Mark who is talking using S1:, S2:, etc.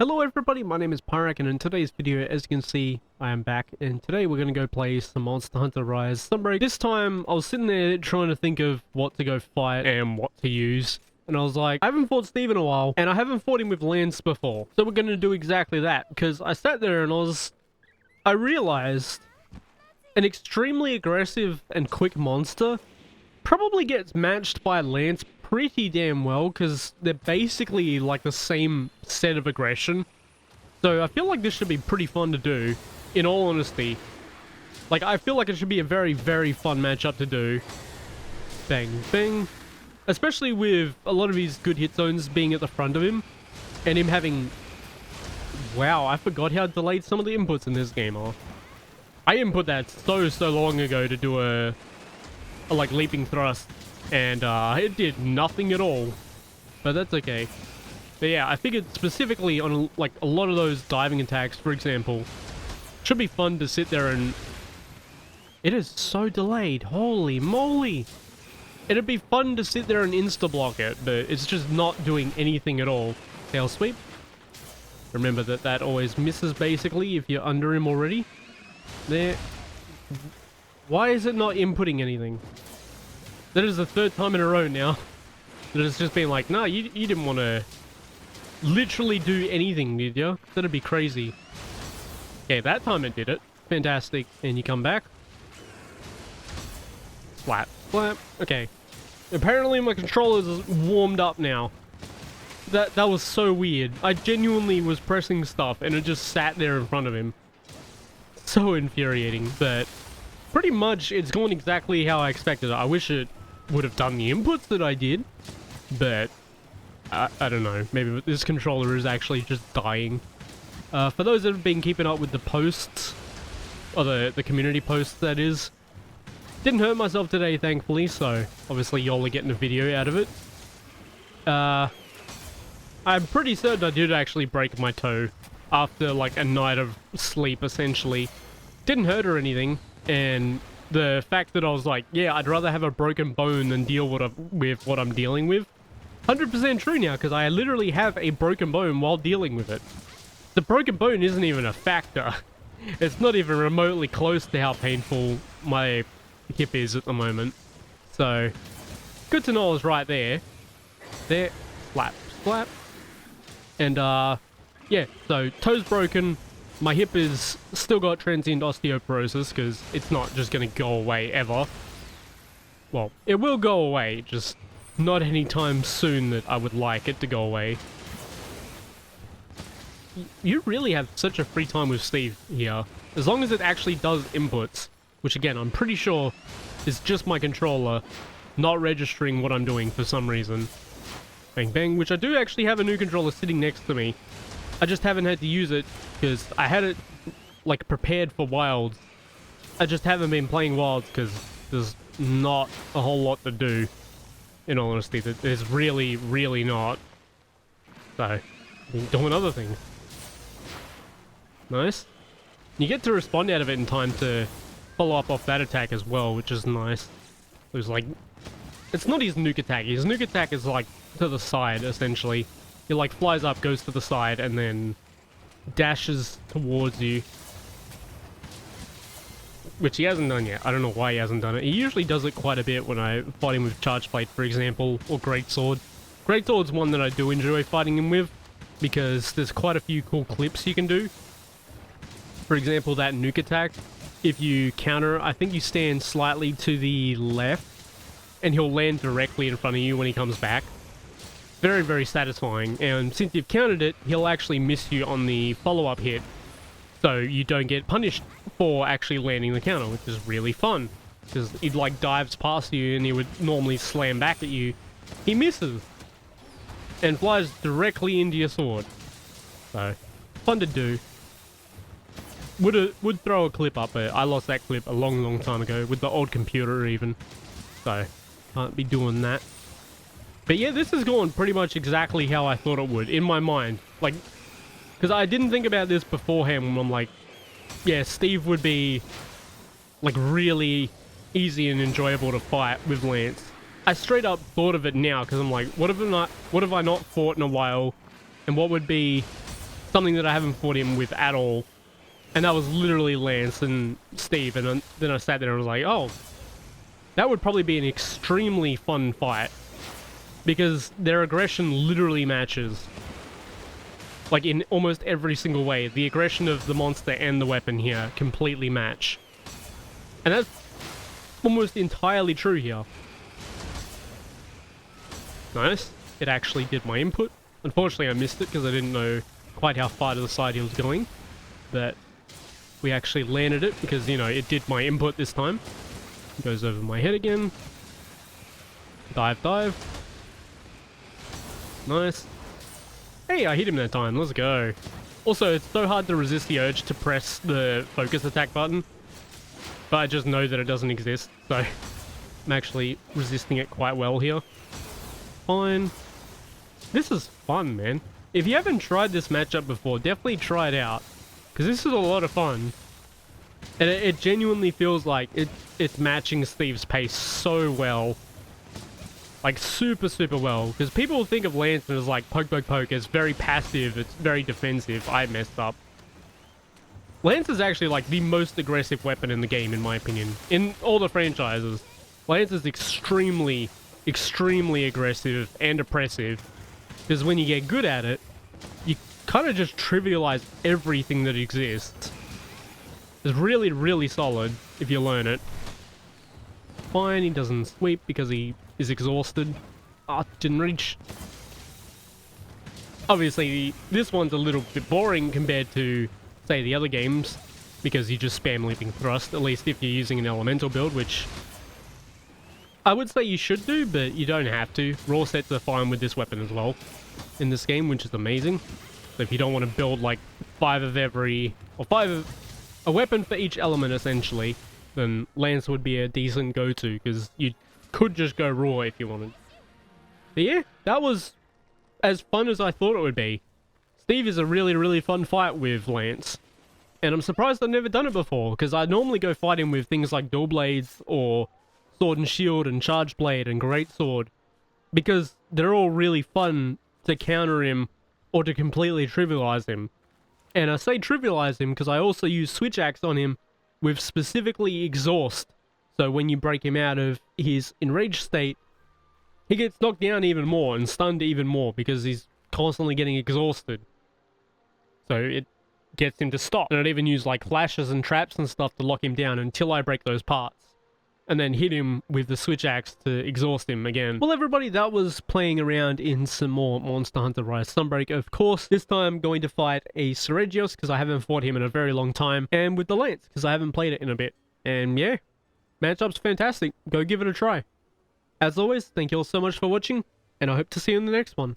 S1: Hello everybody, my name is Pyrac, and in today's video, as you can see, I am back, and today we're going to go play some Monster Hunter Rise Sunbreak. This time, I was sitting there trying to think of what to go fight and what to use, and I was like, I haven't fought Steve in a while, and I haven't fought him with Lance before, so we're going to do exactly that, because I sat there and I realized an extremely aggressive and quick monster probably gets matched by Lance pretty damn well, because they're basically like the same set of aggression. So I feel like this should be pretty fun to do, in all honesty. Like, I feel like it should be a very, very fun matchup to do. Bang, bang. Especially with a lot of his good hit zones being at the front of him, and him having... Wow, I forgot how delayed some of the inputs in this game are. I input that so long ago to do a like leaping thrust, and it did nothing at all, but that's okay. But yeah, I figured specifically on like a lot of those diving attacks, for example, should be fun to sit there and... It is so delayed, holy moly! It'd be fun to sit there and insta-block it, but it's just not doing anything at all. Tail sweep. Remember that always misses basically if you're under him already. There. Why is it not inputting anything? That is the third time in a row now that it's just been like, nah, you didn't want to literally do anything, did you? That'd be crazy. Okay, that time it did it. Fantastic. And you come back. Slap. Slap. Okay. Apparently my controller's warmed up now. That was so weird. I genuinely was pressing stuff and it just sat there in front of him. So infuriating, but pretty much it's going exactly how I expected it. I wish it would have done the inputs that I did, but I don't know. Maybe this controller is actually just dying. For those that have been keeping up with the posts, or the community posts that is, didn't hurt myself today, thankfully, so obviously y'all are getting a video out of it. I'm pretty certain I did actually break my toe after like a night of sleep, essentially. Didn't hurt or anything, and the fact that I was like, yeah, I'd rather have a broken bone than deal with what I'm dealing with. 100% true now, because I literally have a broken bone while dealing with it. The broken bone isn't even a factor. It's not even remotely close to how painful my hip is at the moment. So, good to know I was right there. There, slap, slap. And, yeah, so toe's broken. My hip is still got transient osteoporosis because it's not just going to go away ever. Well, it will go away, just not anytime soon that I would like it to go away. You really have such a free time with Steve here. As long as it actually does inputs, which again, I'm pretty sure is just my controller not registering what I'm doing for some reason. Bang bang, which I do actually have a new controller sitting next to me. I just haven't had to use it because I had it like prepared for Wilds. I just haven't been playing Wilds because there's not a whole lot to do. In all honesty, there's really not. So, I've been doing other things. Nice. You get to respond out of it in time to follow up off that attack as well, which is nice. It was like... It's not his nuke attack. His nuke attack is like to the side, essentially. He like flies up, goes to the side, and then dashes towards you. Which he hasn't done yet. I don't know why he hasn't done it. He usually does it quite a bit when I fight him with Charge Plate, for example, or Greatsword. Greatsword's one that I do enjoy fighting him with, because there's quite a few cool clips you can do. For example, that nuke attack. If you counter, I think you stand slightly to the left, and he'll land directly in front of you when he comes back. Very, very satisfying, and since you've countered it, he'll actually miss you on the follow-up hit, so you don't get punished for actually landing the counter, which is really fun, because he like dives past you and he would normally slam back at you. He misses, and flies directly into your sword, so fun to do. Would throw a clip up, but I lost that clip a long time ago, with the old computer even, so can't be doing that. But yeah, this is going pretty much exactly how I thought it would, in my mind. Like, because I didn't think about this beforehand when I'm like, yeah, Steve would be, like, really easy and enjoyable to fight with Lance. I straight up thought of it now, because I'm like, what have I not fought in a while? And what would be something that I haven't fought him with at all. And that was literally Lance and Steve. And then I sat there and was like, oh, that would probably be an extremely fun fight. Because their aggression literally matches. Like, in almost every single way. The aggression of the monster and the weapon here completely match. And that's almost entirely true here. Nice. It actually did my input. Unfortunately, I missed it because I didn't know quite how far to the side he was going. But we actually landed it because, you know, it did my input this time. It goes over my head again. Dive, dive. Nice. Hey, I hit him that time. Let's go. Also, it's so hard to resist the urge to press the focus attack button. But I just know that it doesn't exist, so I'm actually resisting it quite well here. Fine. This is fun, man. If you haven't tried this matchup before, definitely try it out. Because this is a lot of fun. And it genuinely feels like it's matching Steve's pace so well. Like, super, super well. Because people think of Lance as, like, poke, poke, poke. It's very passive. It's very defensive. I messed up. Lance is actually, like, the most aggressive weapon in the game, in my opinion. In all the franchises. Lance is extremely, extremely aggressive and oppressive. Because when you get good at it, you kind of just trivialize everything that exists. It's really, really solid if you learn it. Fine, he doesn't sweep because he is exhausted. Ah, didn't reach. Obviously, this one's a little bit boring compared to, say, the other games, because you just spam leaping thrust, at least if you're using an elemental build, which I would say you should do, but you don't have to. Raw sets are fine with this weapon as well in this game, which is amazing. So if you don't want to build like a weapon for each element essentially, then Lance would be a decent go-to, because you could just go raw if you wanted. But yeah, that was as fun as I thought it would be. Steve is a really, really fun fight with Lance. And I'm surprised I've never done it before, because I normally go fight him with things like dual blades, or sword and shield, and charge blade, and greatsword, because they're all really fun to counter him, or to completely trivialize him. And I say trivialize him because I also use switch axe on him with specifically exhaust. So when you break him out of his enraged state, he gets knocked down even more and stunned even more because he's constantly getting exhausted. So it gets him to stop. And I'd even use like flashes and traps and stuff to lock him down until I break those parts. And then hit him with the switch axe to exhaust him again. Well, everybody, that was playing around in some more Monster Hunter Rise Sunbreak. Of course, this time going to fight a Seregios, because I haven't fought him in a very long time. And with the Lance, because I haven't played it in a bit. And yeah, matchup's fantastic. Go give it a try. As always, thank you all so much for watching, and I hope to see you in the next one.